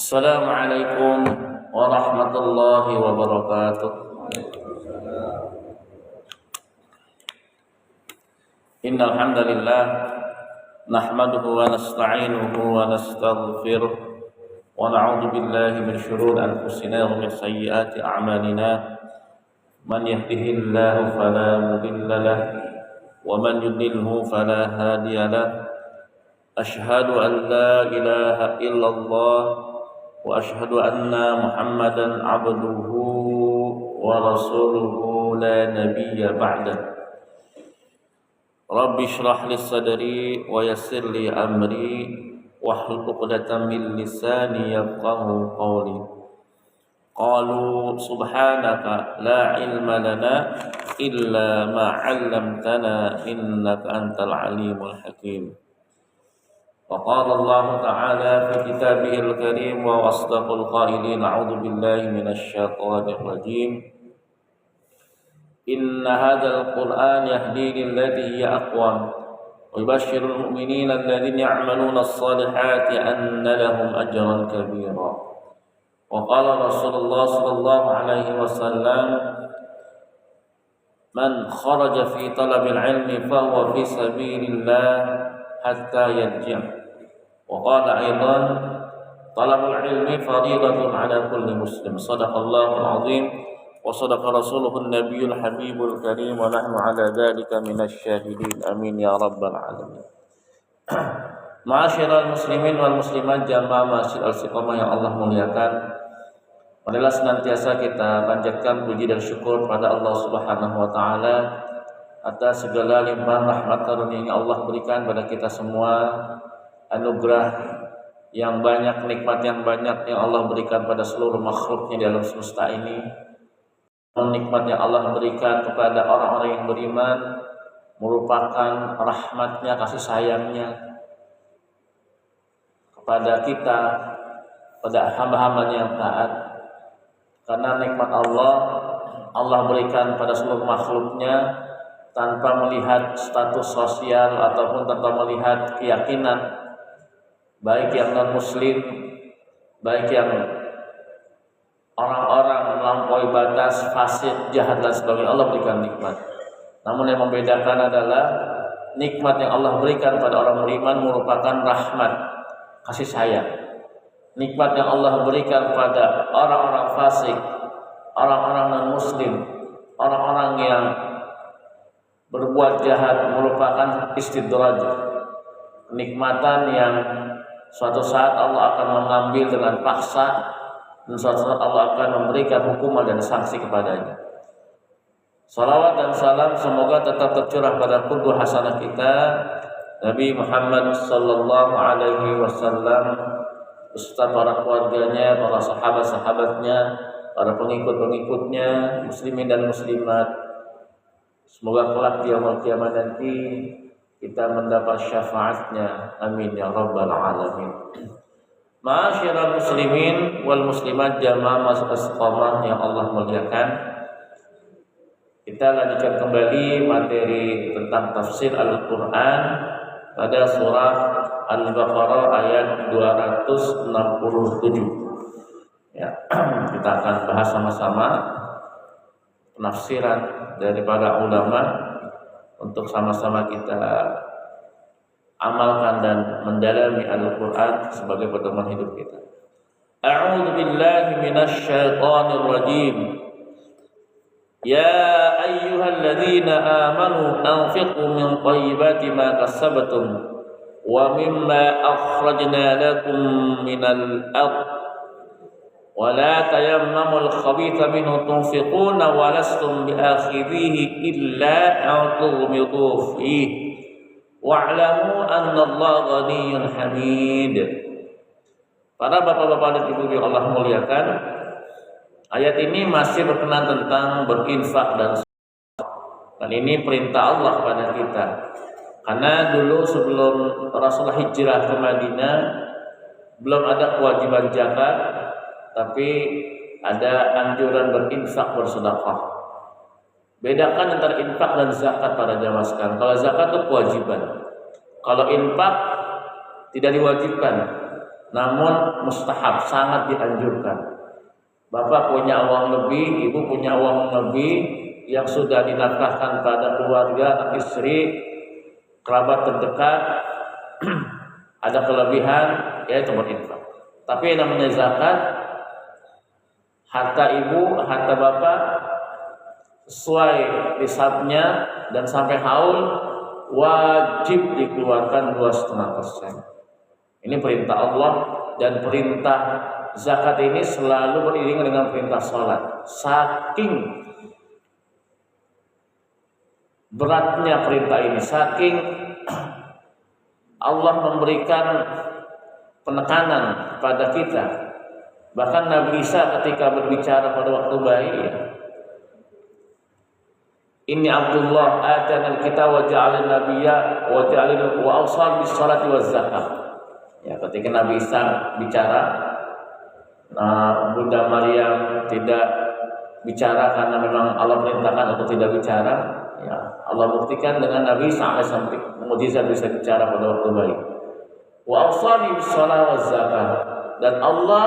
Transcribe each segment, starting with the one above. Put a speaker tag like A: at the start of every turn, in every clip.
A: Assalamualaikum warahmatullahi wabarakatuh. Innal hamdalillah nahmaduhu wa nasta'inuhu wa nastaghfiruh wa na'udzu billahi min shururi anfusina wa min sayyiati a'malina. Man yahdihillahu fala mudilla lahu wa man yudlilhu fala hadiya lahu. Asyhadu an la ilaha illallah wa asyhadu anna Muhammadan abduhu wa rasuluhu la nabiyya ba'dah. Rabbi shrah li sadri wa yassir li amri wahlul 'uqdatam min lisani yafqahu qawli. Qalu subhanaka la ilma lana illa ma 'allamtana innaka antal alimul hakim. وقال الله تعالى في كتابه الكريم وأصدق القائلين أعوذ بالله من الشيطان الرجيم إن هذا القرآن يهدي للتي هي أقوم ويبشر المؤمنين الذين يعملون الصالحات أن لهم أجرا كبيرا. وقال رسول الله صلى الله عليه وسلم من خرج في طلب العلم فهو في سبيل الله حتى يرجع. وقال أيضا طلب العلم فريضة على كل مسلم. صدق الله العظيم وصدق رسوله النبي الحبيب الكريم ونحن على ذلك من الشاهدين آمين يا رب العالمين. Ma'asyiral muslimin wal muslimat jamaah masjid Al-Istiqomah yang Allah muliakan, marilah senantiasa kita panjatkan puji dan syukur pada Allah Subhanahu wa taala atas segala limpahan rahmat karunia yang Allah berikan pada kita semua, anugerah yang banyak, nikmat yang banyak yang Allah berikan pada seluruh makhluknya di alam semesta ini. Nikmat yang Allah berikan kepada orang-orang yang beriman merupakan rahmatnya, kasih sayangnya kepada kita, pada hamba-hambanya yang taat. Karena nikmat Allah berikan pada seluruh makhluknya tanpa melihat status sosial ataupun tanpa melihat keyakinan, baik yang non-muslim, baik yang orang-orang melampaui batas, fasik, jahat dan sebagainya. Allah berikan nikmat. Namun yang membedakan adalah nikmat yang Allah berikan pada orang beriman merupakan rahmat, kasih sayang. Nikmat yang Allah berikan pada orang-orang fasik, orang-orang non-muslim, orang-orang yang berbuat jahat merupakan istidraj, kenikmatan yang suatu saat Allah akan mengambil dengan paksa dan suatu saat Allah akan memberikan hukuman dan sanksi kepadanya. Salawat dan salam semoga tetap tercurah pada qudwah hasanah kita Nabi Muhammad sallallahu alaihi wasallam beserta para keluarganya, para sahabat-sahabatnya, para pengikut-pengikutnya, muslimin dan muslimat. Semoga kelak di yaumul qiyamah nanti kita mendapat syafaatnya. Amin ya rabbal alamin. Ma'asyiral muslimin wal muslimat jamaah masjid Al-Istiqomah yang Allah muliakan, kita lanjutkan kembali materi tentang tafsir Al-Quran pada surah Al-Baqarah ayat 267. Ya, kita akan bahas sama-sama penafsiran daripada ulama untuk sama-sama kita amalkan dan mendalami Al-Quran sebagai pedoman hidup kita. A'udzu billahi minasy syaithanir rajim. Ya ayyuhalladzina amanu anfiqu min thayyibati ma kasabtum wa mimma akhrajna lakum minal ardh wa la tayammamul khabitha minhu tunfiquna wa lastum bi'akhidhihi illa an tughmidu fihi wa'lamu annallaha ghaniyyun hamid. Para bapak-bapak dan ibu yang Allah muliakan, ayat ini masih berkenaan tentang berinfak dan sedekah. Dan ini perintah Allah pada kita. Karena dulu sebelum Rasulullah hijrah ke Madinah belum ada kewajiban zakat, tapi ada anjuran berinfak, bersedekah. Bedakan antara infak dan zakat pada zaman sekarang. Kalau zakat itu kewajiban, kalau infak tidak diwajibkan. namun mustahab, sangat dianjurkan. Bapak punya uang lebih, ibu punya uang lebih yang sudah dinafkahkan pada keluarga, anak istri, kerabat terdekat, ada kelebihan, yaitu berinfak. Tapi yang namanya zakat, harta ibu, harta bapak sesuai nisabnya dan sampai haul wajib dikeluarkan 2,5%. Ini perintah Allah, dan perintah zakat ini selalu beriringan dengan perintah sholat. Saking beratnya perintah ini, saking Allah memberikan penekanan pada kita. Bahkan Nabi Isa ketika berbicara pada waktu bayi, Inni Abdullah atana al-kitab wa ja'alani nabiyya wa ja'alani wa awsani bis salati waz zakah. Ya, ketika Nabi Isa bicara, Bunda Maryam tidak bicara karena memang Allah perintahkan untuk tidak bicara. Ya, Allah buktikan dengan Nabi sampai mukjizat bisa bicara pada waktu bayi. Wa awsani bis salati waz zakah, dan Allah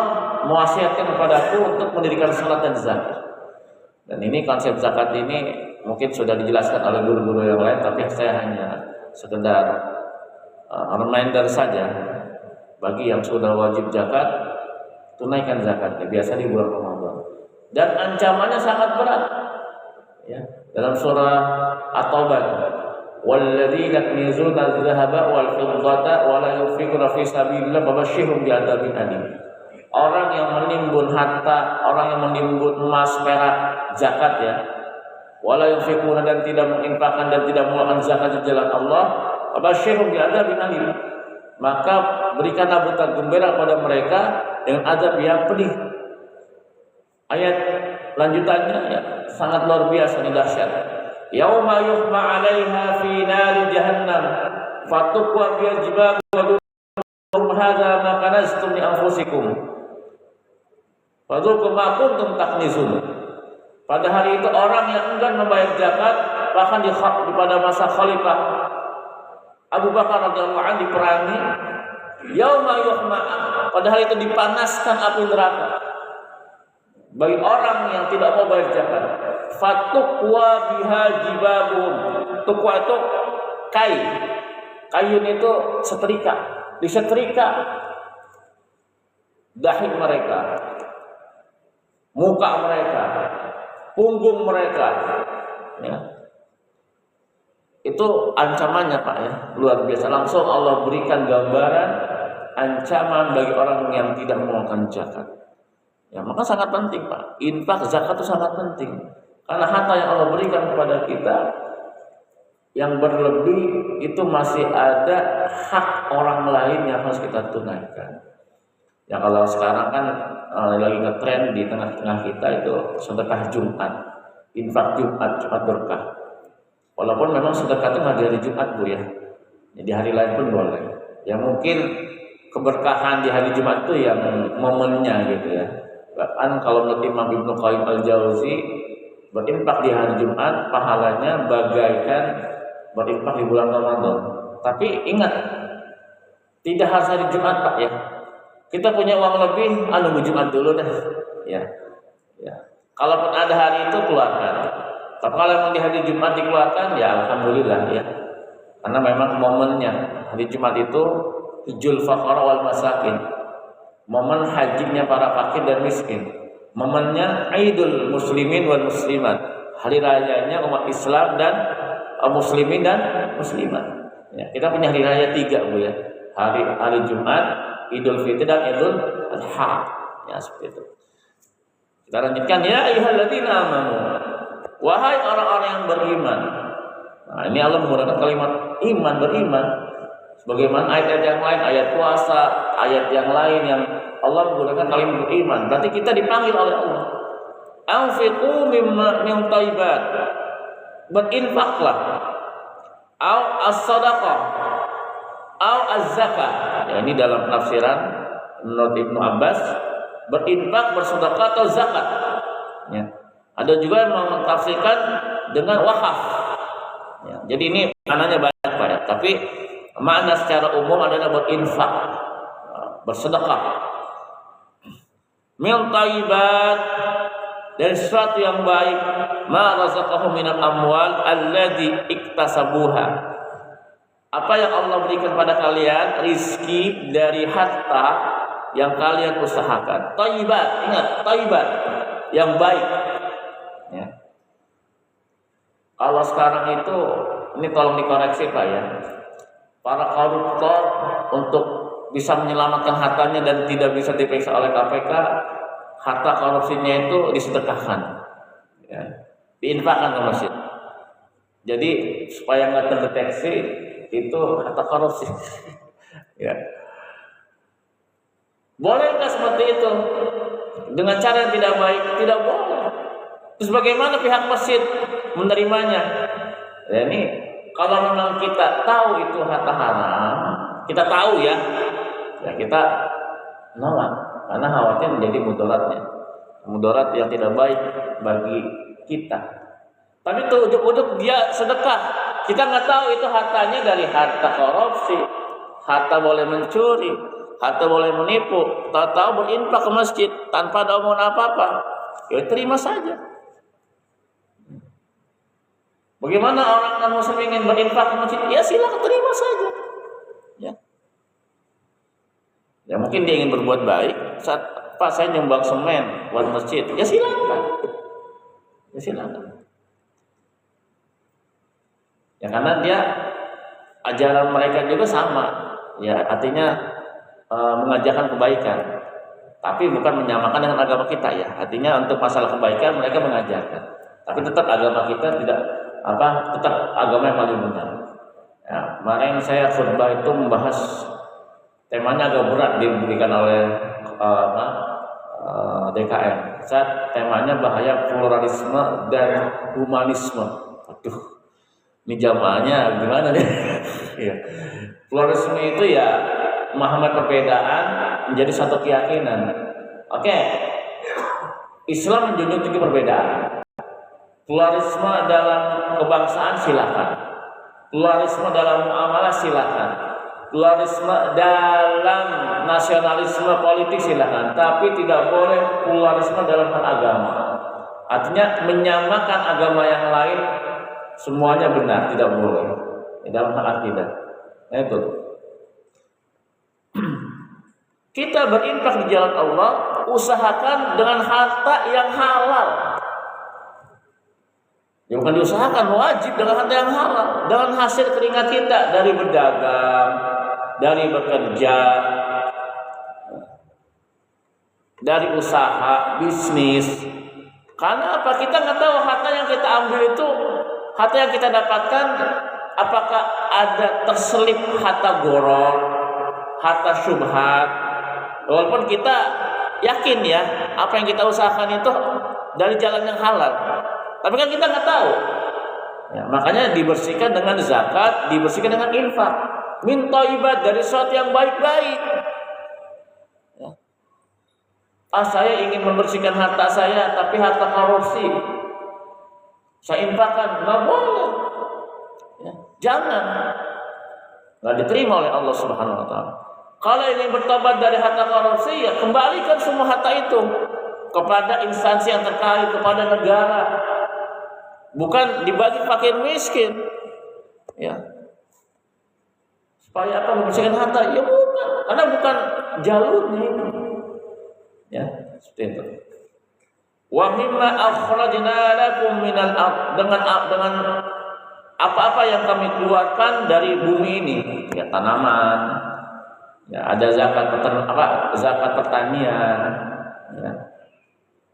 A: mewasiatkan kepadaku untuk mendirikan salat dan zakat. Dan ini konsep zakat ini mungkin sudah dijelaskan oleh guru-guru yang lain, tapi saya hanya sekedar reminder saja bagi yang sudah wajib zakat, tunaikan zakatnya biasa di bulan Ramadan. Dan ancamannya sangat berat. Ya, dalam surah At-Taubah, walladzina yaknizuna adh-dhahaba wal fiddata wa la yunfiquna fi sabilillah fabashshirhum bi'adzabin alim. Orang yang menimbun harta, orang yang menimbun emas, perak, zakat ya, wala yunfiquna, dan tidak menginfakkan dan tidak mengeluarkan zakat di jalan Allah, fabashshirhum bi'adzabin alim. Maka berikanlah berita gembira kepada mereka dengan azab yang pedih. Ayat lanjutannya ya, sangat luar biasa dan dahsyat. Yauma yuhma 'alaiha fi nari jahannam fatukwa bil jibal wa dum hadza ma kanaztum li anfusikum fadzuqu ma kuntum taknizun. Pada hari itu orang yang enggan membayar zakat, bahkan di pada masa Khalifah Abu Bakar radhiyallahu anhu diperangi, yauma yuhma, pada hari itu dipanaskan api neraka bagi orang yang tidak mau bayar zakat. Fatukwa biha jibabun. Tukwa itu kayu itu setrika, disetrika dahi mereka, muka mereka, punggung mereka, ya. Itu ancamannya Pak ya, luar biasa. Langsung Allah berikan gambaran ancaman bagi orang yang tidak mengeluarkan zakat. Ya, maka sangat penting Pak, infak zakat itu sangat penting. Karena harta yang Allah berikan kepada kita yang berlebih itu masih ada hak orang lain yang harus kita tunaikan. Ya, kalau sekarang kan lagi ngetren di tengah-tengah kita itu sedekah Jumat, infak Jumat berkah. Walaupun memang sedekah itu nggak di hari Jumat Bu ya, di hari lain pun boleh. Ya mungkin keberkahan di hari Jumat itu yang momennya gitu ya. Bahkan kalau menurut Imam Ibnu Qayyim Al-Jauzi, berinfak di hari Jumat pahalanya bagaikan berinfak di bulan Ramadan. Tapi ingat, tidak harus hari Jumat Pak ya. Kita punya uang lebih, nunggu Jumat dulu dah. Ya. Kalaupun ada hari itu keluarkan. Tapi kalau memang di hari Jumat dikeluarkan, ya alhamdulillah ya. Karena memang momennya hari Jumat itu hujul faqara wal masakin. Momen hajinya para fakir dan miskin. Momennya Aidul Muslimin wal Muslimat. Hari rayanya umat Islam dan muslimin dan muslimat. Ya, kita punya hari raya 3 Bu ya. Hari Jumat, Idul Fitri dan Idul Adha. Ya seperti itu. Kita lanjutkan ya ayyuhalladzina amanu. Wahai orang-orang yang beriman. Nah, ini Allah menggunakan kalimat iman, beriman. Sebagaimana ayat-ayat yang lain, ayat puasa, ayat yang lain yang Allah menggunakan kalimat beriman. Berarti kita dipanggil oleh Allah. Anfiqu mimma min thayyibat. Berinfaklah. Au as-sadaqah. Au az-zakah. Ya, ini dalam penafsiran menurut Ibnu Abbas, berinfak, bersedekah atau zakat. Ya. Ada juga yang mentafsirkan dengan wakaf. Ya, jadi ini maknanya banyak Pak ya. Tapi makna secara umum adalah berinfak. bersedekah. Min thayyibat, dari sesuatu yang baik, ma razaqahum minal amwal alladzi iktasabuha, apa yang Allah berikan pada kalian, rizki dari harta yang kalian usahakan. Thayyibat, ingat, thayyibat, yang baik ya. Kalau sekarang itu, ini tolong dikoreksi Pak ya, para koruptor untuk bisa menyelamatkan hartanya dan tidak bisa diperiksa oleh KPK, harta korupsinya itu disedekahkan, ya, diinfakkan ke masjid. Jadi supaya nggak terdeteksi itu harta korupsi. Ya. Boleh nggak seperti itu? Dengan cara yang tidak baik, tidak boleh. Terus bagaimana pihak masjid menerimanya? Ya, ini kalau memang kita tahu itu harta haram, kita tahu ya kita nolak karena khawatir menjadi mudarat yang tidak baik bagi kita. Tapi itu ujuk-ujuk dia sedekah, kita nggak tahu itu hartanya dari harta korupsi, harta boleh mencuri, harta boleh menipu, tahu berinfak ke masjid tanpa ada omongan apa-apa, ya terima saja. Bagaimana orang non muslim ingin berinfak ke masjid? Ya silakan, terima saja. Ya mungkin dia ingin berbuat baik, saat Pak saya nyumbang semen buat masjid, ya silakan. Ya karena dia ajaran mereka juga sama, ya artinya mengajarkan kebaikan, tapi bukan menyamakan dengan agama kita ya. Artinya untuk masalah kebaikan mereka mengajarkan, tapi tetap agama kita tetap agama yang paling benar. Ya, kemarin saya khutbah itu membahas temanya agak berat diberikan oleh DKM. Temanya bahaya pluralisme dan humanisme. Aduh, ini jamaahnya gimana nih? Ya. Pluralisme itu ya memahami perbedaan menjadi satu keyakinan. Oke, Islam menjunjung tinggi perbedaan. Pluralisme dalam kebangsaan silakan. Pluralisme dalam muamalah silakan. Pluralisme dalam nasionalisme politik silakan, tapi tidak boleh pluralisme dalam hal agama. Artinya menyamakan agama yang lain semuanya benar, tidak boleh dalam hal akidah. Nah itu. Kita berinfak di jalan Allah, usahakan dengan harta yang halal. Ya bukan diusahakan, wajib dengan harta yang halal, dengan hasil keringat kita dari berdagang, dari bekerja, dari usaha, bisnis. Karena apa? Kita nggak tahu harta yang kita ambil itu, harta yang kita dapatkan, apakah ada terselip harta goror, harta syubhat. Walaupun kita yakin ya, apa yang kita usahakan itu dari jalan yang halal, tapi kan kita nggak tahu. Ya, makanya dibersihkan dengan zakat, dibersihkan dengan infak. Min thayyibat, dari sesuatu yang baik-baik. Ya. Saya ingin membersihkan harta saya, tapi harta korupsi saya infakkan, nggak boleh. Ya, jangan, nggak diterima oleh Allah Subhanahu Wa Taala. Kalau ingin bertobat dari harta korupsi, ya kembalikan semua harta itu kepada instansi yang terkait, kepada negara. Bukan dibagi fakir miskin. Ya. Supaya apa? Membersihkan harta? Ya bukan, karena bukan jalurnya itu. Ya, seperti itu. Wa mimma akhrajna lakum minal ard, dengan apa-apa yang kami keluarkan dari bumi ini, ya tanaman, ya ada zakat zakat pertanian, ya,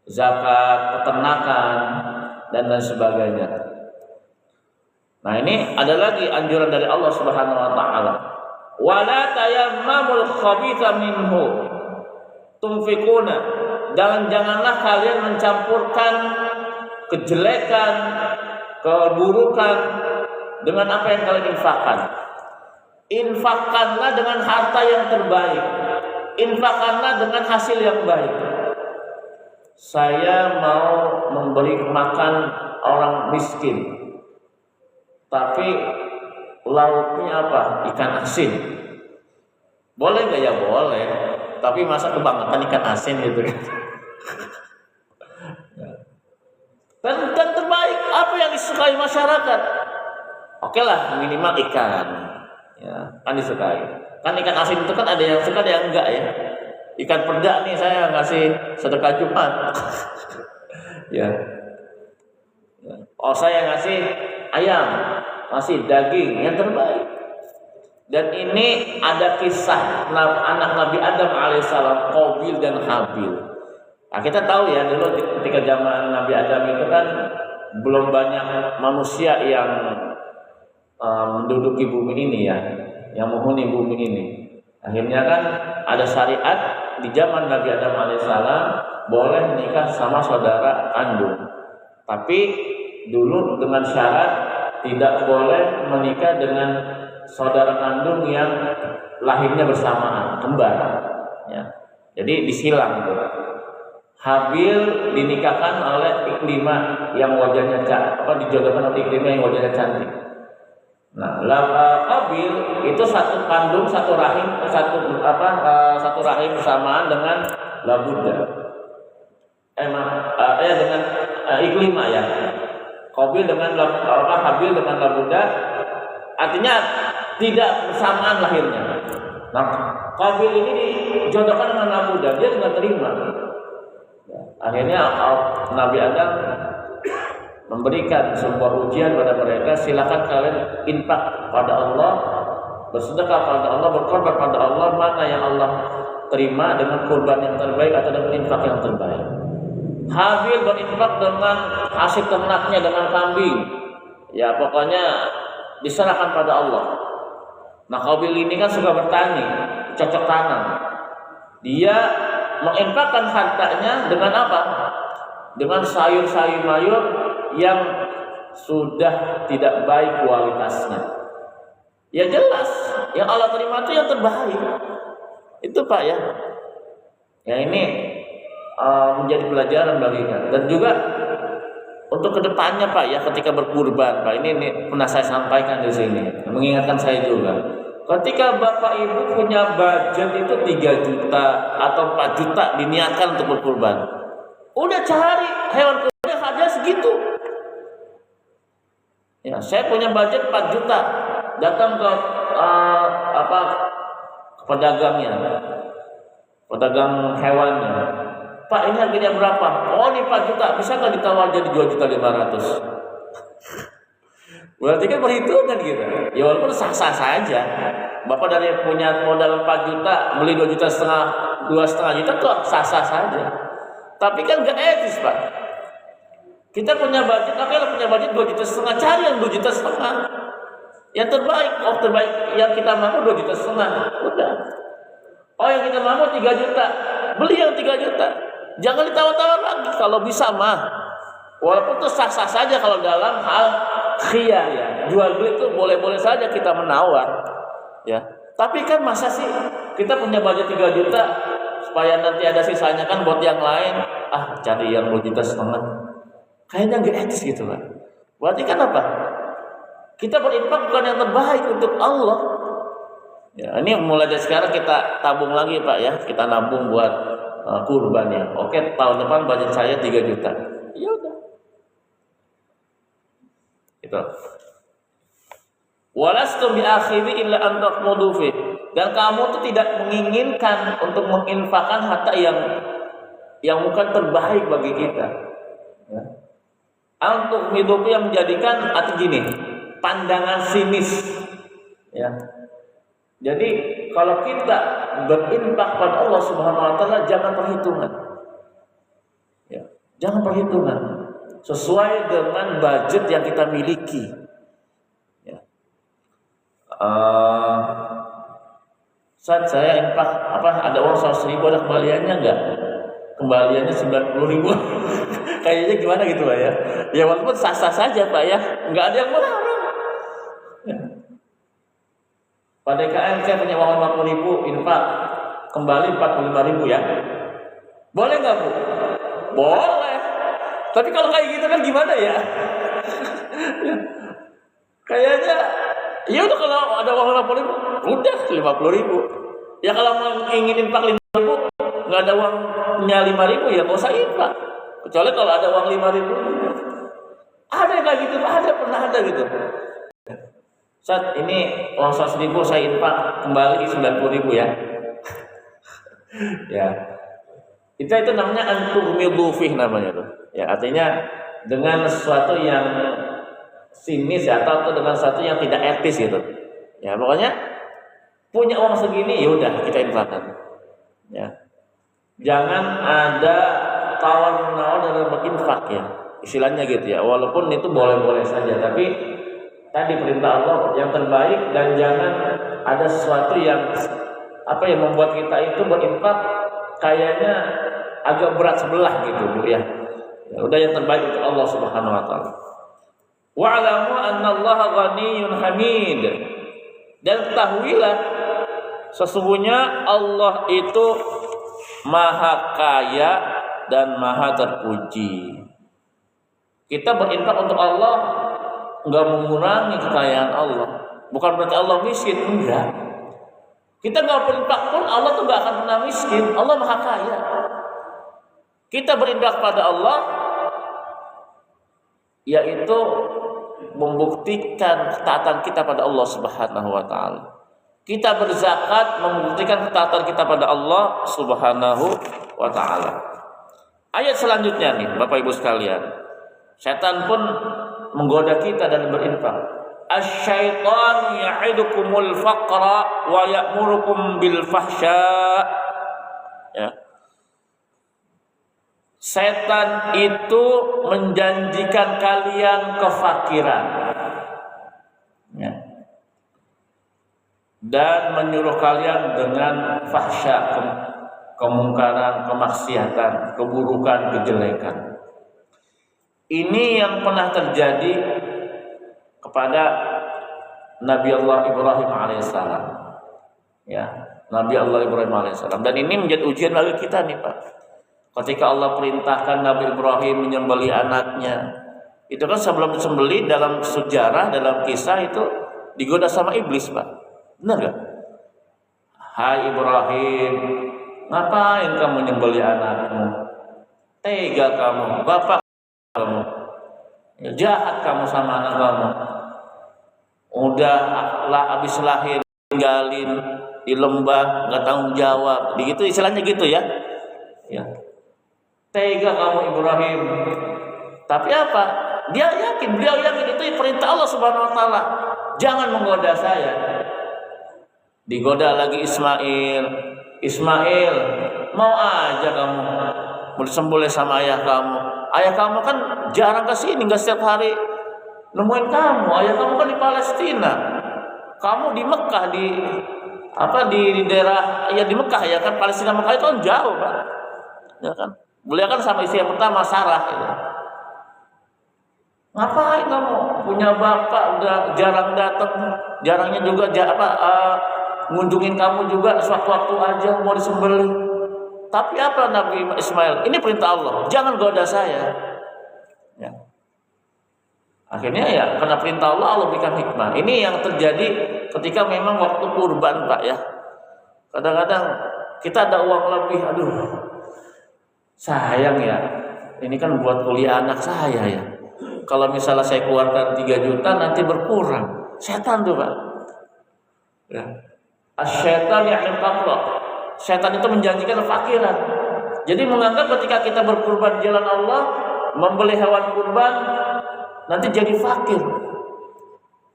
A: zakat peternakan dan lain sebagainya. Nah, ini ada lagi anjuran dari Allah Subhanahu wa taala. Wala tayammamul khabitha minhu tunfikuna, janganlah kalian mencampurkan kejelekan, keburukan dengan apa yang kalian infakkan. Infakkanlah dengan harta yang terbaik, infakkanlah dengan hasil yang baik. Saya mau memberi makan orang miskin, tapi lauknya apa? Ikan asin. Boleh nggak? Ya boleh. Tapi masa kebangetan ikan asin gitu kan. Dan terbaik apa yang disukai masyarakat? Oke lah, minimal ikan, ya kan disukai. Kan ikan asin itu kan ada yang suka, ada yang enggak ya. Ikan peda nih saya ngasih sedekah Jumat. Ya. Oh saya ngasih ayam, ngasih daging yang terbaik. Dan ini ada kisah anak Nabi Adam alaihissalam, Qabil dan Habil. Nah, kita tahu ya dulu ketika zaman Nabi Adam itu kan belum banyak manusia yang menduduki bumi ini ya, yang menghuni bumi ini. Akhirnya kan ada syariat di zaman Nabi Adam alaihissalam boleh nikah sama saudara kandung. Tapi dulu dengan syarat tidak boleh menikah dengan saudara kandung yang lahirnya bersamaan, kembar. Ya. Jadi disilang tuh. Habil dinikahkan oleh Iklimah yang wajahnya dijodohkan oleh Iklimah yang wajahnya cantik. Nah, Qabil itu satu kandung, satu rahim bersamaan dengan Labuda. Dengan Iklimah ya. Qabil dengan Habil dengan Labuda, artinya tidak bersamaan lahirnya. Nah, Qabil ini dijodohkan dengan Labuda, dia tidak terima. Akhirnya Nabi Adam memberikan sebuah ujian pada mereka, silakan kalian infak pada Allah, bersedekah pada Allah, berkorban pada Allah, mana yang Allah terima dengan kurban yang terbaik atau dengan infak yang terbaik. Habil berinfak dengan hasil ternaknya, dengan kambing. Ya pokoknya diserahkan pada Allah. Nah Qabil ini kan suka bertani, cocok tanam. Dia menginfakkan hartanya dengan apa? Dengan sayur-sayur yang sudah tidak baik kualitasnya. Ya jelas, yang Allah terima itu yang terbaik. Itu Pak ya. Ya ini menjadi pelajaran bagi kita. Dan juga untuk kedepannya Pak ya, ketika berkurban Pak, ini pernah saya sampaikan di sini, mengingatkan saya juga. Ketika Bapak Ibu punya budget itu 3 juta atau 4 juta diniatkan untuk berkurban, udah cari hewan kurban yang harga segitu. Ya, saya punya budget 4 juta, datang ke pedagangnya, pedagang hewannya. Pak ini harganya berapa? Oh ini 4 juta, bisa nggak ditawar jadi 2.500.000? Berarti kan perhitungan gitu. Ya walaupun sah-sah saja. Bapak dari punya modal 4 juta, beli 2,5 juta, 2,5 juta tuh sah-sah saja. Tapi kan nggak etis Pak. Kita punya budget, punya budget 2,5 juta, cari yang 2,5 juta. Yang terbaik, terbaik yang kita mampu 2,5 juta. Udah. Oh yang kita mampu 3 juta, beli yang 3 juta. Jangan ditawar-tawar lagi kalau bisa mah. Walaupun itu sah-sah saja kalau dalam hal khiyar ya. Jual beli itu boleh-boleh saja kita menawar. Ya. Tapi kan masa sih kita punya budget 3 juta supaya nanti ada sisanya kan buat yang lain, cari yang 2,5 juta. Kayaknya nggak etis gitu kan. Berarti kan apa? Kita berinfak bukan yang terbaik untuk Allah. Ya, ini mulai dari sekarang kita tabung lagi Pak ya. Kita nabung buat kurban ya. Oke, tahun depan budget saya 3 juta. Ya udah. Itu. Walastum bi akhiri illa an taqmudu fi. Dan kamu tuh tidak menginginkan untuk menginfakkan harta yang bukan terbaik bagi kita. Ya. Untuk hidup yang menjadikan atau gini, pandangan sinis. Ya. Jadi kalau kita berinfak pada Allah Subhanahu wa taala jangan perhitungan. Ya, jangan perhitungan. Sesuai dengan budget yang kita miliki. Ya. Saat saya infak ada uang 100.000 ada kembaliannya enggak? Kembaliannya 90.000. Kayaknya gimana gitu Pak ya. Ya walaupun sah-sah saja Pak ya, enggak ada yang melarang. Ya. Pada DKM saya punya uang 50.000 infak, kembali 45.000 ya. Boleh nggak Bu? Boleh. Tapi kalau kayak gitu kan gimana ya? Kayaknya ya udah kalau ada uang 50.000, udah 50.000. Ya kalau mau ingin infak ribu, nggak ada uangnya 5.000 ya nggak usah infak. Kecuali kalau ada uang 5.000. Ada yang kayak gitu, pernah ada gitu. Saat ini uang 100.000 saya infak kembali 90.000 ya. Ya. Itu namanya antumidufih namanya tuh. Ya, artinya dengan sesuatu yang sinis ya, atau dengan sesuatu yang tidak etis gitu. Ya, pokoknya punya uang segini ya udah kita infakkan. Ya. Jangan ada tawar-menawar dalam berinfak ya. Istilahnya gitu ya. Walaupun itu boleh-boleh saja, tapi tadi perintah Allah yang terbaik, dan jangan ada sesuatu yang membuat kita itu berinfak kayaknya agak berat sebelah gitu Bu ya. Ya udah yang terbaik untuk Allah Subhanahu wa taala. Wa'lamu annallaha ghaniyyun hamid. Dan ketahuilah sesungguhnya Allah itu maha kaya dan maha terpuji. Kita berinfak untuk Allah enggak mengurangi kekayaan Allah. Bukan berarti Allah miskin, enggak. Kita enggak berinfak pun Allah tuh enggak akan pernah miskin. Allah maha kaya. Kita berinfak pada Allah yaitu membuktikan ketaatan kita pada Allah Subhanahu wa taala. Kita berzakat membuktikan ketaatan kita pada Allah Subhanahu wa taala. Ayat selanjutnya nih, Bapak Ibu sekalian. Setan pun menggoda kita dalam berinfak. Asy-syaitanu ya'idukumul faqra wa ya'murukum bil fahsya. Ya. Setan itu menjanjikan kalian kefakiran, ya, dan menyuruh kalian dengan fahsya, kemungkaran, kemaksiatan, keburukan, kejelekan. Ini yang pernah terjadi kepada Nabi Allah Ibrahim alaihissalam, ya, Nabi Allah Ibrahim alaihissalam. Dan ini menjadi ujian bagi kita nih Pak. Ketika Allah perintahkan Nabi Ibrahim menyembelih anaknya, itu kan sebelum disembelih dalam sejarah, dalam kisah itu digoda sama iblis Pak. Benar gak? Hai Ibrahim, ngapain kamu menyembelih anakmu? Tega kamu, bapak kamu, jahat kamu sama anak kamu. Udah habis lahir tinggalin di lembah, nggak tanggung jawab, begitu istilahnya gitu ya. Ya. Tega kamu Ibrahim. Tapi apa? Beliau yakin itu perintah Allah Subhanahu wa taala. Jangan menggoda saya. Digoda lagi Ismail. Ismail, mau aja kamu mau disembelih sama ayah kamu. Ayah kamu kan jarang ke sini, enggak setiap hari nemuin kamu. Ayah kamu kan di Palestina. Kamu di Mekah, di daerah ya di Mekah ya kan, Palestina Mekah itu kan jauh Pak. Ya kan? Beliau kan sama istri yang pertama Sarah gitu. Ngapain kamu punya bapak udah jarang datang, jarangnya juga ngunjungin kamu juga sewaktu-waktu aja mau disembelih. Tapi apa Nabi Ismail? Ini perintah Allah, jangan goda saya. Ya. Akhirnya ya karena perintah Allah, Allah berikan hikmah. Ini yang terjadi ketika memang waktu kurban Pak ya. Kadang-kadang kita ada uang lebih, aduh sayang ya, ini kan buat kuliah anak saya ya. Kalau misalnya saya keluarkan 3 juta nanti berkurang. Setan tuh Pak. Ya. Asy-syaitan ya'il faqra. Setan itu menjanjikan kefakiran. Jadi menganggap ketika kita berkurban di jalan Allah, membeli hewan kurban, nanti jadi fakir.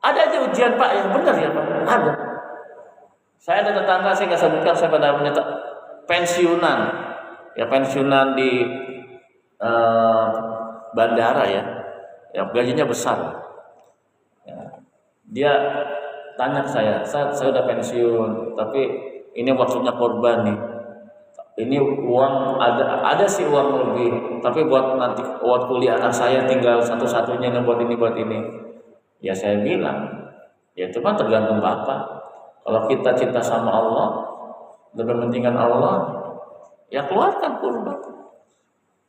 A: Ada aja ujian Pak yang benar ya Pak. Ada. Saya ada tetangga, saya nggak sebutkan, saya pada menyetak pensiunan. Ya pensiunan di bandara ya, yang gajinya besar. Ya, dia tanya ke saya udah pensiun, tapi ini waktunya korban nih. Ini uang ada sih uang lebih, tapi buat nanti buat kuliah anak saya tinggal satu-satunya yang buat ini. Ya saya bilang, ya cuma tergantung Bapak. Kalau kita cinta sama Allah, lebih pentingkan Allah, ya keluarkan kurban.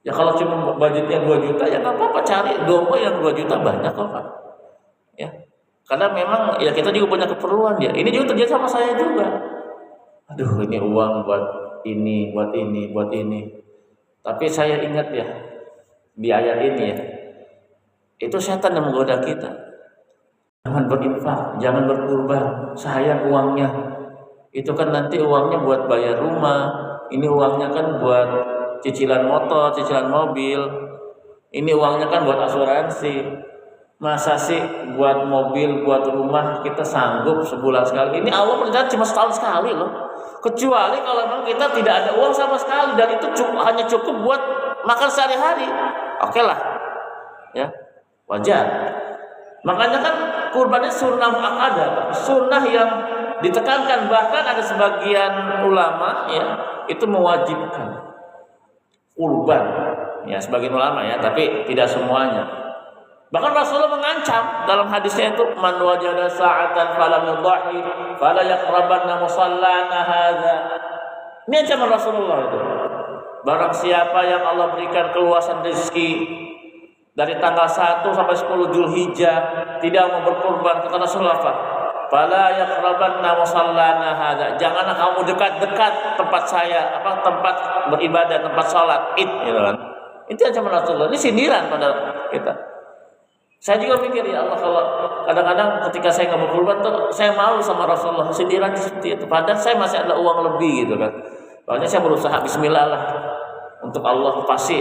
A: Ya kalau cuma budgetnya 2 juta ya nggak apa-apa, cari domba yang 2 juta banyak kok Pak. Ya, karena memang ya kita juga punya keperluan ya. Ini juga terjadi sama saya juga. Aduh ini uang buat ini, buat ini, buat ini. Tapi saya ingat ya di ayat ini ya, itu setan yang menggoda kita. Jangan berinfak, jangan berkurban, sayang uangnya. Itu kan nanti uangnya buat bayar rumah, ini uangnya kan buat cicilan motor, cicilan mobil, ini uangnya kan buat asuransi. Masa sih buat mobil, buat rumah kita sanggup sebulan sekali? Ini Allah perintah cuma setahun sekali loh. Kecuali kalau memang kita tidak ada uang sama sekali dan itu hanya cukup buat makan sehari-hari. Oke lah, ya wajar. Makanya kan kurbannya sunnah muakkadah, sunnah yang ditekankan, bahkan ada sebagian ulama ya itu mewajibkan kurban. Ya sebagian ulama ya, tapi tidak semuanya. Bahkan Rasulullah mengancam dalam hadisnya itu, man wajada sa'atan falam yudhi fala yaqrabanna musallana hadza. Ini ancaman Rasulullah itu. Barang siapa yang Allah berikan keluasan rezeki dari tanggal 1 sampai 10 Zulhijjah tidak mau berkurban, kata Rasulullah, fala yaqrabanna musallana hadza. Janganlah kamu dekat-dekat tempat saya, tempat beribadah, tempat salat Id, gitu kan. Itu ancaman Rasulullah. Ini sindiran pada kita. Saya juga mikir, ya Allah, kalau kadang-kadang ketika saya nggak berkurban tuh saya malu sama Rasulullah, sindiran seperti itu. Padahal saya masih ada uang lebih gitu kan. Makanya saya berusaha Bismillah lah untuk Allah, pasti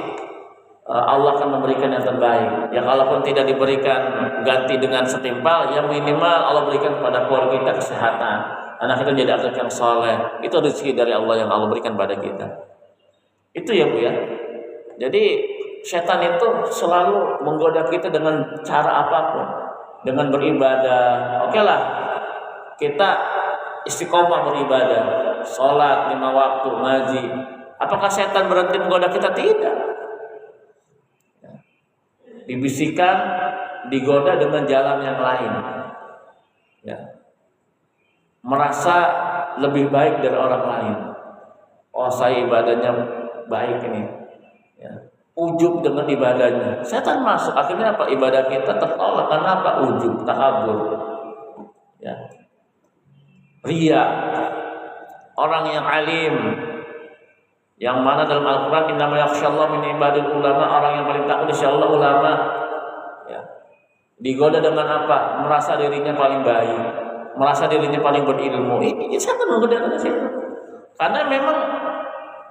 A: Allah akan memberikan yang terbaik. Yang kalaupun tidak diberikan ganti dengan setimpal, yang minimal Allah berikan kepada keluarga kita kesehatan, anak kita jadi anak yang soleh. Itu rezeki dari Allah yang Allah berikan pada kita. Itu ya Bu ya. Jadi setan itu selalu menggoda kita dengan cara apapun, dengan beribadah. Oke lah, kita istiqomah beribadah, sholat 5 waktu, ngaji. Apakah setan berhenti menggoda kita? Tidak. Dibisikkan, digoda dengan jalan yang lain. Ya. Merasa lebih baik dari orang lain. Oh, saya ibadahnya baik ini. Ya. Ujub dengan ibadahnya, setan masuk, akhirnya apa? Ibadah kita tertolak karena apa? Ujub, takabur, ya, ria. Orang yang alim, yang mana dalam Al-Quran innama yakhsyallaha min ibadil ulama, orang yang paling takut insyaallah ulama, ya, digoda dengan apa? Merasa dirinya paling baik, merasa dirinya paling berilmu. Ini setan menggoda kita. Karena memang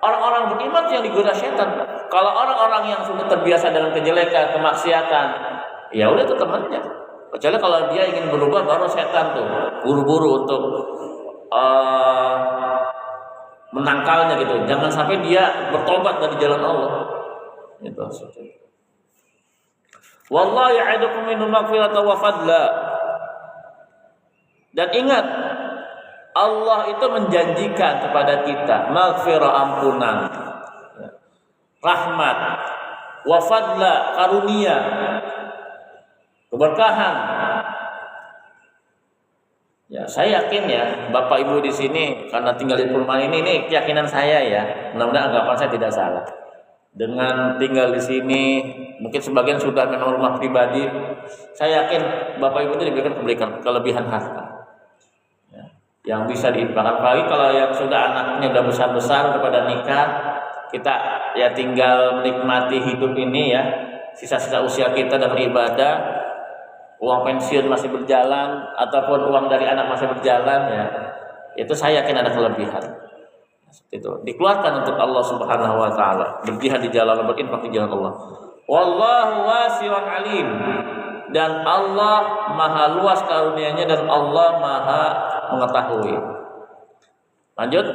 A: orang-orang beriman yang digoda setan. Kalau orang-orang yang sudah terbiasa dengan kejelekan, kemaksiatan, ya udah itu temannya. Kecuali kalau dia ingin berubah, baru setan tuh buru-buru untuk menangkalnya gitu. Jangan sampai dia bertobat dari jalan Allah. Itu maksudnya. Wallahu ya'idukum minhu maghfiratan wa fadla. Dan ingat, Allah itu menjanjikan kepada kita maghfirah, ampunan, rahmat, wa fadla, karunia, keberkahan. Ya, saya yakin ya, Bapak Ibu di sini karena tinggal di perumahan ini keyakinan saya ya. Mudah-mudahan anggapan saya tidak salah. Dengan tinggal di sini, mungkin sebagian sudah memang rumah pribadi. Saya yakin Bapak Ibu itu diberikan kelebihan harta yang bisa diinfakkan. Apalagi kalau yang sudah anaknya udah besar-besar kepada nikah, kita ya tinggal menikmati hidup ini ya, sisa-sisa usia kita dengan ibadah, uang pensiun masih berjalan ataupun uang dari anak masih berjalan ya, itu saya yakin ada kelebihan. Itu dikeluarkan untuk Allah Subhanahu wa taala, berjihad di jalan Allah, berinfak di jalan Allah. Wallahu wasi'un alim. Dan Allah maha luas karunia-Nya dan Allah maha mengetahui. Lanjut.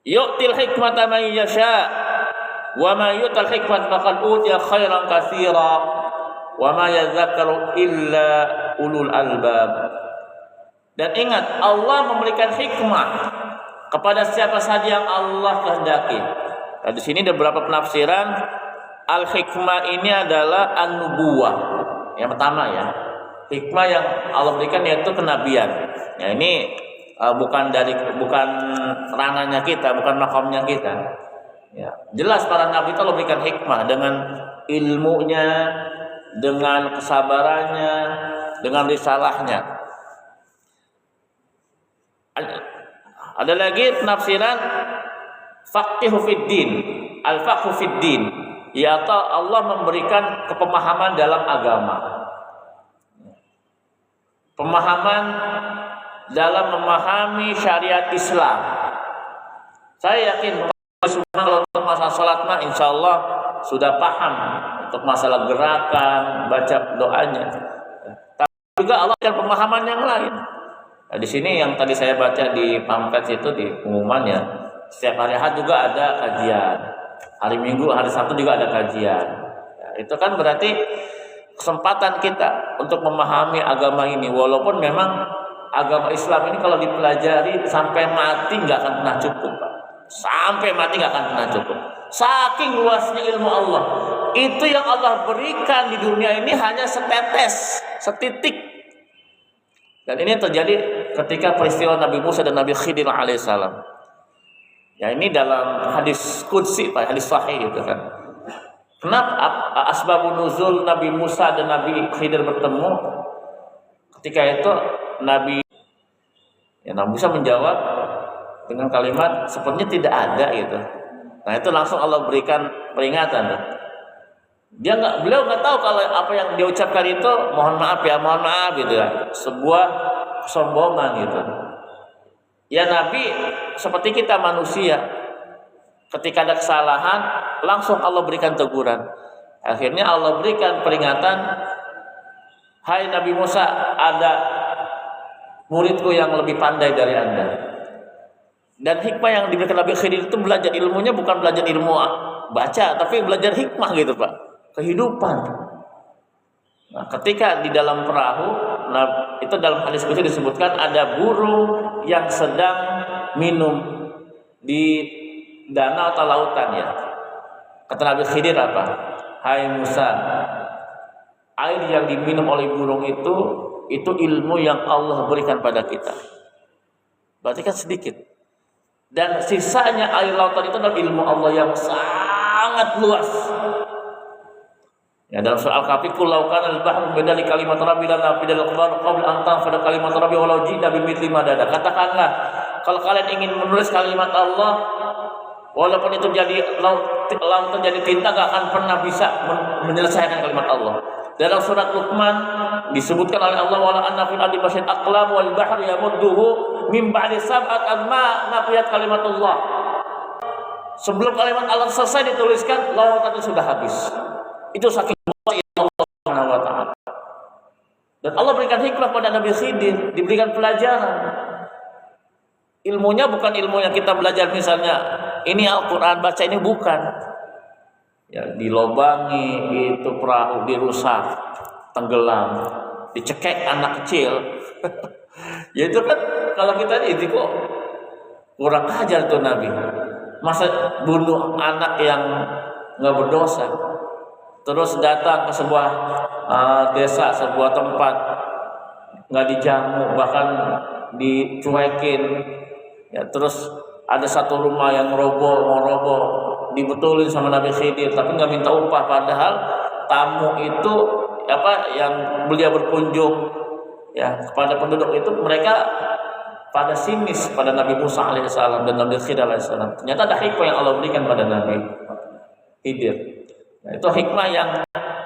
A: Yu'til hikmata man yasha wa ma yu'tal hikmat faqad utiya khairan katsira wa ma yadhakkaru illa ulul albab. Dan ingat, Allah memberikan hikmah kepada siapa saja yang Allah kehendaki. Nah, di sini ada beberapa penafsiran. Al-hikmah ini adalah an-nubuwah. Yang pertama ya, hikmah yang Allah berikan yaitu kenabian. Ya, ini bukan ranahnya kita, bukan makamnya kita. Ya, jelas para nabi itu Allah berikan hikmah dengan ilmunya, dengan kesabarannya, dengan risalahnya. Ada lagi penafsiran faqihu fid din, al-faqhu fid din, yaitu Allah memberikan kepemahaman dalam agama. Pemahaman dalam memahami syariat Islam. Saya yakin kalau untuk masalah salat mah insyaallah sudah paham untuk masalah gerakan, baca doanya. Tapi juga Allah ada pemahaman yang lain. Nah, di sini yang tadi saya baca di pamflet itu di pengumumannya, setiap hari Ahad juga ada kajian. Hari Minggu, hari Sabtu juga ada kajian. Nah, itu kan berarti kesempatan kita untuk memahami agama ini, walaupun memang agama Islam ini kalau dipelajari sampai mati nggak akan pernah cukup, Pak. Sampai mati nggak akan pernah cukup. Saking luasnya ilmu Allah, itu yang Allah berikan di dunia ini hanya setetes, setitik. Dan ini terjadi ketika peristiwa Nabi Musa dan Nabi Khidir alaihissalam. Ya ini dalam hadis qudsi, Pak, hadis sahih itu kan. Kenapa asbabun nuzul Nabi Musa dan Nabi Khidir bertemu? Ketika itu Nabi Musa menjawab dengan kalimat sepertinya tidak ada gitu. Nah itu langsung Allah berikan peringatan. Beliau nggak tahu kalau apa yang dia ucapkan itu mohon maaf gitu ya, sebuah kesombongan gitu. Ya Nabi seperti kita manusia, ketika ada kesalahan langsung Allah berikan teguran. Akhirnya Allah berikan peringatan, hai Nabi Musa, ada muridku yang lebih pandai dari Anda. Dan hikmah yang diberikan Nabi Khidir itu belajar ilmunya bukan belajar ilmu baca, tapi belajar hikmah gitu Pak, kehidupan. Nah, ketika di dalam perahu, itu dalam hadis qudsi disebutkan ada burung yang sedang minum di danau atau lautan ya. Kata Nabi Khidir apa? Hai Musa, air yang diminum oleh burung itu ilmu yang Allah berikan pada kita. Berarti kan sedikit. Dan sisanya air lautan itu adalah ilmu Allah yang sangat luas. Ya dalam surah Al-Kahfi qul law kana al-bahru bidali kalimat rabbi la nafidal qur'an qabla an tanfada kalimat rabbi walau ji'na bimithli madada. Katakanlah kalau kalian ingin menulis kalimat Allah walaupun itu jadi lautan jadi tinta gak akan pernah bisa menyelesaikan kalimat Allah. Dalam surat Luqman disebutkan oleh Allah wala anna fil ardi basyat aqlam wal bahru yamudduhu min ba'di sab'at adma nafiyat kalimatullah. Sebelum kalimat Allah selesai dituliskan lautan itu sudah habis. Itu saking luasnya Allah Subhanahu wa taala. Dan Allah berikan hikmah pada Nabi Khidir, diberikan pelajaran. Ilmunya bukan ilmu yang kita belajar misalnya ini Al-Qur'an baca ini bukan. Ya, dilobangi itu perahu dirusak, tenggelam, dicekek anak kecil. Ya itu kan kalau kita itu kok kurang ajar tuh Nabi. Masa bunuh anak yang nggak berdosa, terus datang ke sebuah desa, sebuah tempat nggak dijamu, bahkan dicuekin. Ya terus ada satu rumah yang mau roboh, dibetulin sama Nabi Khidir, tapi nggak minta upah, padahal tamu itu yang beliau berkunjung ya kepada penduduk itu mereka pada sinis pada Nabi Musa alaihissalam dan Nabi Khidir alaihissalam. Ternyata ada hikmah yang Allah berikan pada Nabi Khidir. Nah, itu hikmah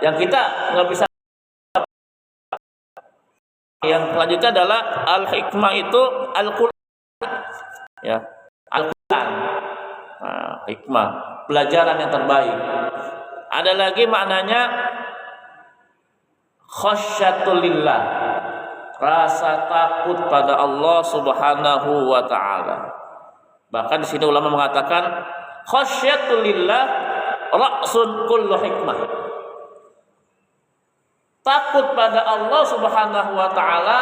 A: yang kita nggak bisa. Yang selanjutnya adalah al-hikmah itu Al-Quran ya, Al-Quran. Nah, hikmah, pelajaran yang terbaik. Ada lagi maknanya khasyatulillah, rasa takut pada Allah Subhanahu wa taala. Bahkan di sini ulama mengatakan khasyatulillah ra'sun kullu hikmah. Takut pada Allah Subhanahu wa taala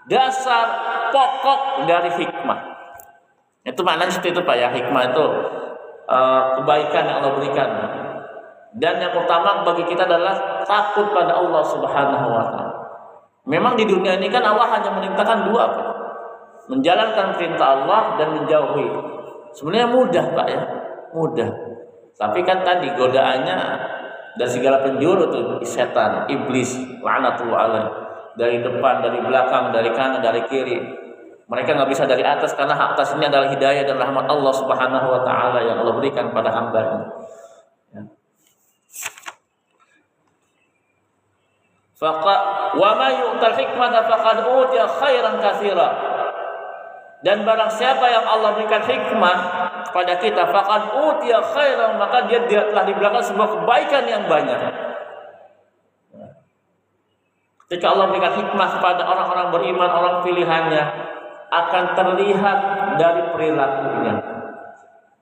A: dasar pokok dari hikmah. Itu maknanya seperti itu Pak ya, hikmah itu kebaikan yang Allah berikan. Dan yang utama bagi kita adalah takut pada Allah Subhanahu wa taala. Memang di dunia ini kan Allah hanya memerintahkan dua Pak. Menjalankan perintah Allah dan menjauhi. Sebenarnya mudah Pak ya, mudah. Tapi kan tadi godaannya dari segala penjuru tuh setan, iblis, laknatullah alaih. Dari depan, dari belakang, dari kanan, dari kiri. Mereka nggak bisa dari atas karena atas ini adalah hidayah dan rahmat Allah Subhanahu wa taala yang Allah berikan pada hamba-Nya. Ya. Wa may yu'tal hikmata faqad utiya khairan katsira. Dan barang siapa yang Allah berikan hikmah kepada kita, faqad utiya khairan, maka dia telah diberikan sebuah kebaikan yang banyak. Ketika Allah berikan hikmah kepada orang-orang beriman, orang pilihannya, akan terlihat dari perilakunya.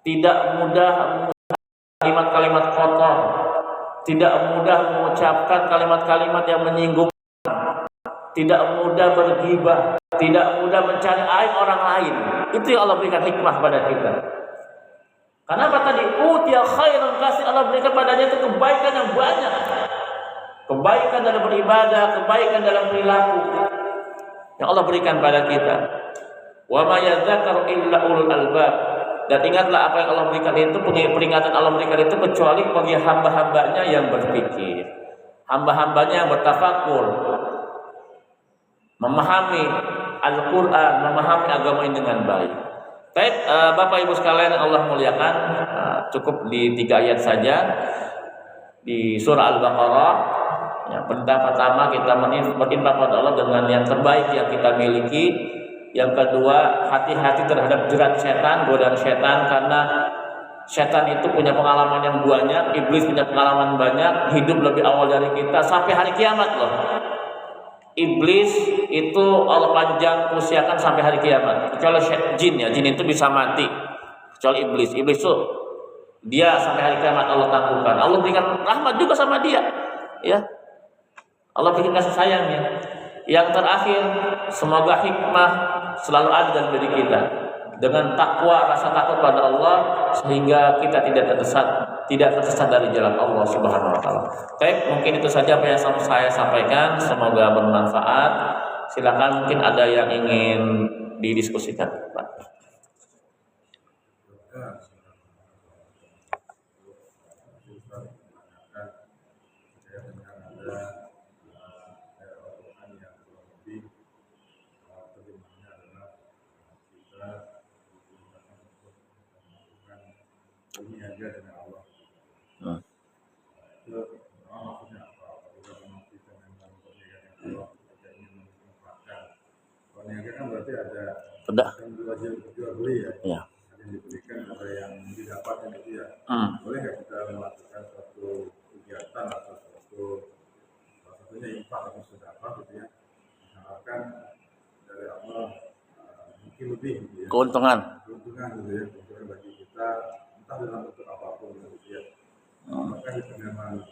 A: Tidak mudah kalimat-kalimat kotor, tidak mudah mengucapkan kalimat-kalimat yang menyinggung, tidak mudah bergibah, tidak mudah mencari aib orang lain. Itu yang Allah berikan hikmah pada kita. Karena apa tadi? Utiya khairan kasih, Allah berikan padanya itu kebaikan yang banyak. Kebaikan dalam beribadah, kebaikan dalam perilaku yang Allah berikan pada kita. Wa ma yadzakaru illa ulul albab. Dan ingatlah apa yang Allah berikan itu, peringatan Allah berikan itu kecuali bagi hamba-hambanya yang berpikir, hamba-hambanya yang bertafakur, memahami Al-Quran, memahami agama ini dengan baik. Baik, Bapak Ibu sekalian Allah muliakan, cukup di 3 ayat saja di surah Al-Baqarah. Ya, perintah pertama kita berinfak pada Allah dengan yang terbaik yang kita miliki. Yang kedua, hati-hati terhadap jerat setan, godaan setan, karena setan itu punya pengalaman yang banyak, iblis punya pengalaman banyak, hidup lebih awal dari kita sampai hari kiamat loh. Iblis itu Allah panjang usiakan sampai hari kiamat. Kecuali jin ya, jin itu bisa mati. Kecuali iblis itu dia sampai hari kiamat Allah tangguhkan. Allah berikan rahmat juga sama dia, ya. Allah berikan kasih sayangnya. Yang terakhir, semoga hikmah selalu ada dalam diri kita dengan takwa, rasa takut pada Allah, sehingga kita tidak tersesat dari jalan Allah Subhanahu wa taala. Baik, mungkin itu saja apa yang saya sampaikan, semoga bermanfaat. Silakan, mungkin ada yang ingin didiskusikan, Pak.
B: Berniaga dengan Allah. Itu maksudnya apa? Apabila memang kita memang berniaga dengan Allah, kita ingin memanfaatkan. Berniaga kan berarti ada yang jual beli ya. Ada yang diberikan, ada yang didapatkan itu ya. Boleh nggak kita melakukan suatu kegiatan atau suatu salah satunya infak atau sedekah gitu ya? Misalkan dari Allah mungkin lebih gitu ya.
A: Keuntungan
B: gitu ya, keuntungan bagi kita. Dalam bentuk apapun gitu ya. Maka itu memang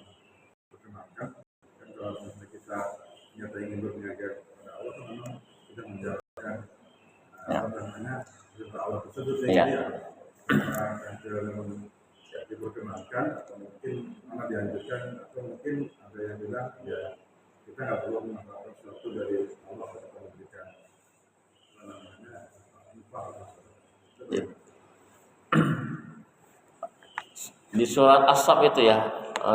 B: perkenalkan. Dan kalau misalnya kita nyata ingin berniaga kepada Allah, itu memang sudah menjalankan perintah Allah tersebut sehingga memang diperkenalkan atau mungkin mana dianjurkan atau mungkin ada yang bilang ya kita nggak perlu memanfaatkan sesuatu dari Allah atau memberikan infak.
A: Di surat As-Saff itu ya,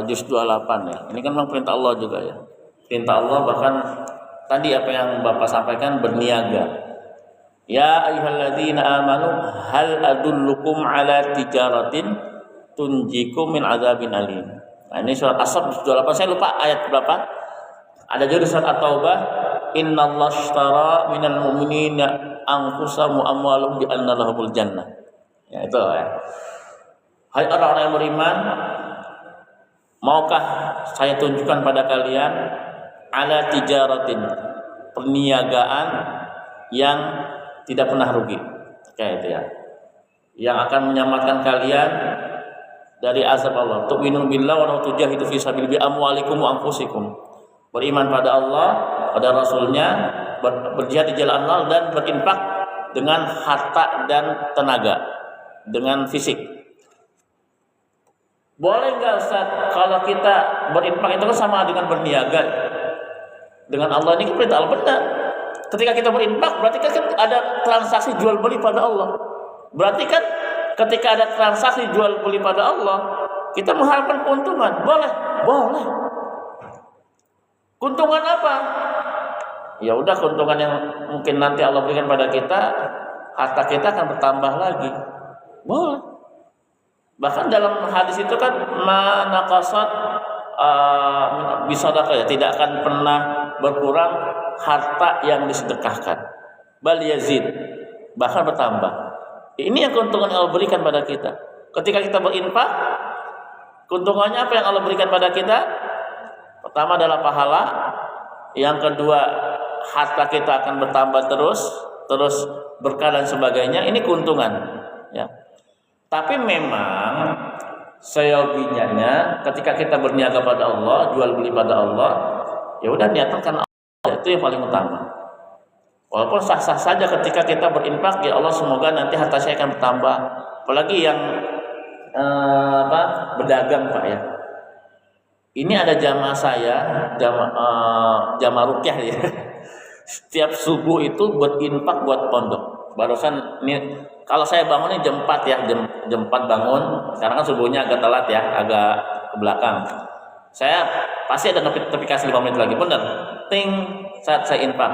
A: juz 28 ya. Ini kan memang perintah Allah juga ya. Perintah Allah, bahkan tadi apa yang Bapak sampaikan, berniaga. Ya ayyuhalladzina amanu hal adullukum ala tijaratin tunjikum min adzabin alim. Nah, ini surat As-Saff juz 28. Saya lupa ayat berapa. Ada juga di surat At-Taubah, innallaha ashtara minal mu'minina anfusahum wa amwalahum bi anna lahumul jannah. Ya itu ya. Hai orang-orang yang beriman, maukah saya tunjukkan pada kalian ala tijaratin, perniagaan yang tidak pernah rugi, kayak itu ya, yang akan menyelamatkan kalian dari azab Allah. Tu'minu billahi wa tujahidu fi sabilihi bi amwalikum wa anfusikum. Beriman pada Allah, pada Rasulnya, berjihad di jalan Allah, dan berinfak dengan harta dan tenaga, dengan fisik. Boleh nggak Ustaz kalau kita berinfak itu kan sama dengan berniaga dengan Allah? Ini kan perintah Allah, benar. Ketika kita berinfak berarti kan ada transaksi jual beli pada Allah. Berarti kan ketika ada transaksi jual beli pada Allah, kita mengharapkan keuntungan. Boleh. Keuntungan apa? ya udah keuntungan yang mungkin nanti Allah berikan pada kita, harta kita akan bertambah lagi. Boleh. Bahkan dalam hadis itu kan manaqasat bisadaqah, ya, tidak akan pernah berkurang harta yang disedekahkan. Bal yazid, bahkan bertambah. Ini yang keuntungan yang Allah berikan pada kita. Ketika kita berinfak, keuntungannya apa yang Allah berikan pada kita? Pertama adalah pahala, yang kedua harta kita akan bertambah terus berkah dan sebagainya. Ini keuntungan, ya. Tapi memang seyogianya ketika kita berniaga pada Allah, jual beli pada Allah, ya udah niatkan karena Allah, itu yang paling utama. Walaupun sah-sah saja ketika kita berinfak, ya Allah semoga nanti harta saya akan bertambah. Apalagi yang berdagang, Pak, ya. Ini ada jamaah saya, jamaah rukyah, ya. Setiap subuh itu berinfak buat pondok. Barusan ini kalau saya bangun ini jam 4 ya, jam 4 bangun. Sekarang kan subuhnya agak telat ya, agak ke belakang. Saya pasti ada notifikasi 5 menit lagi, benar. Ting, saat saya infak.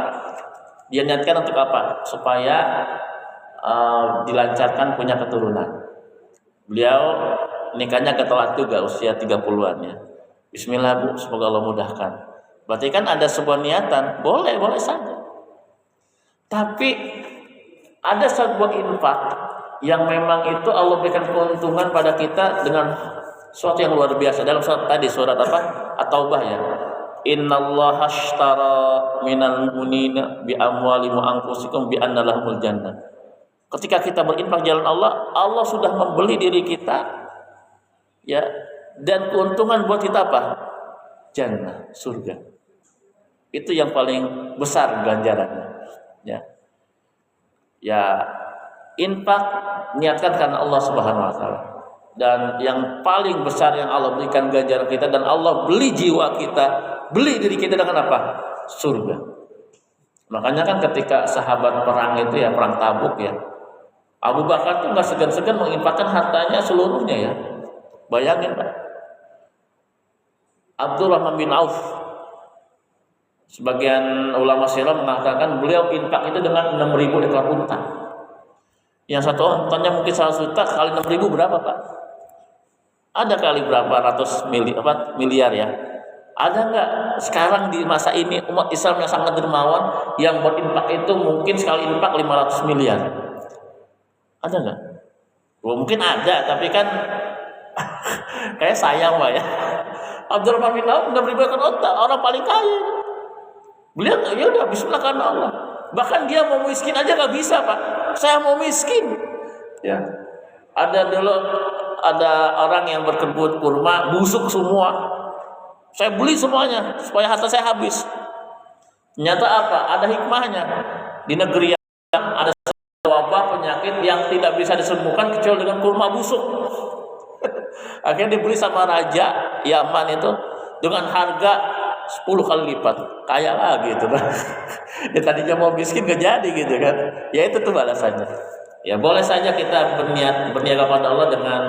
A: Dia niatkan untuk apa? Supaya dilancarkan punya keturunan. Beliau nikahnya ketelat juga, usia 30-an ya. Bismillah Bu, semoga Allah mudahkan. Berarti kan ada sebuah niatan, boleh saja. Tapi ada sebuah infak yang memang itu Allah berikan keuntungan pada kita dengan sesuatu yang luar biasa. Dalam surat tadi, surat apa? At-Taubah, ya. Innallaha ashtara minal mu'minina bi amwalihim wa anfusikum bi anna lahumul jannah. Ketika kita berinfak jalan Allah, Allah sudah membeli diri kita, ya, dan keuntungan buat kita apa? Jannah, surga. Itu yang paling besar ganjarannya, ya. Ya, infak niatkan karena Allah Subhanahu wa taala. Dan yang paling besar yang Allah berikan ganjaran kita, dan Allah beli jiwa kita, beli diri kita dengan apa? Surga. Makanya kan ketika sahabat perang itu ya, perang Tabuk ya, Abu Bakar tuh nggak segan-segan menginfakkan hartanya seluruhnya ya. Bayangin Pak. Abdurrahman bin Auf, sebagian ulama sirah mengatakan beliau infak itu dengan 6.000 ekor unta. Yang satu untanya mungkin 100 juta, kali 6.000 berapa Pak? Ada kali berapa ratus miliar ya? Ada nggak sekarang di masa ini umat Islam yang sangat dermawan yang berinfak itu mungkin sekali infak 500 miliar? Ada nggak? Mungkin ada, tapi kan kayak sayang Pak ya. Abdurrahman bin Auf 6.000 ekor unta, orang paling kaya. Beliau ya udah bismillah karena Allah. Bahkan dia mau miskin aja nggak bisa Pak. Saya mau miskin. Ya. Ada orang yang berkebun kurma busuk semua. Saya beli semuanya supaya harta saya habis. Ternyata apa? Ada hikmahnya. Di negeri yang ada wabah penyakit yang tidak bisa disembuhkan kecuali dengan kurma busuk. Akhirnya dibeli sama raja Yaman itu dengan harga 10 kali lipat, kaya lagi itu kan. Ya tadinya mau miskin gak jadi gitu kan. Ya itu tuh balasannya. Ya boleh saja kita berniaga pada Allah dengan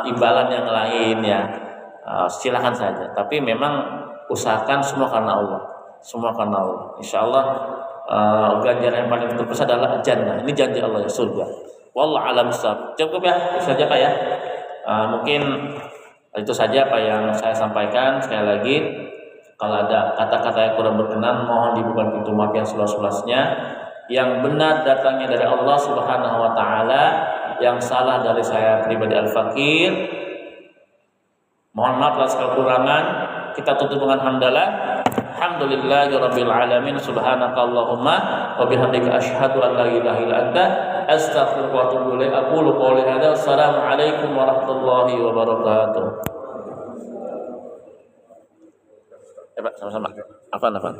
A: imbalan yang lain ya. Silakan saja. Tapi memang usahakan semua karena Allah. Semua karena Allah. Insyaallah ganjaran yang paling terbesar adalah jannah. Ini janji Allah ya, surga. Wallahu a'lam bishawab. Cukup ya, itu saja Pak ya. Mungkin itu saja apa yang saya sampaikan. Sekali lagi, kalau ada kata-kata yang kurang berkenan, mohon dibuka pintu maaf yang seluas-luasnya. Yang benar datangnya dari Allah Subhanahu wa taala, yang salah dari saya pribadi al-fakir. Mohon maaf atas kekurangan. Kita tutup dengan hamdalah. Alhamdulillahirabbil alamin. Subhanakallahumma wa bihamdika asyhadu an la ilaha illa anta astaghfiruka wa atubu ilaik. Aqulu qouli hadza. Assalamualaikum warahmatullahi wabarakatuh. Pak, sama-sama. Afan.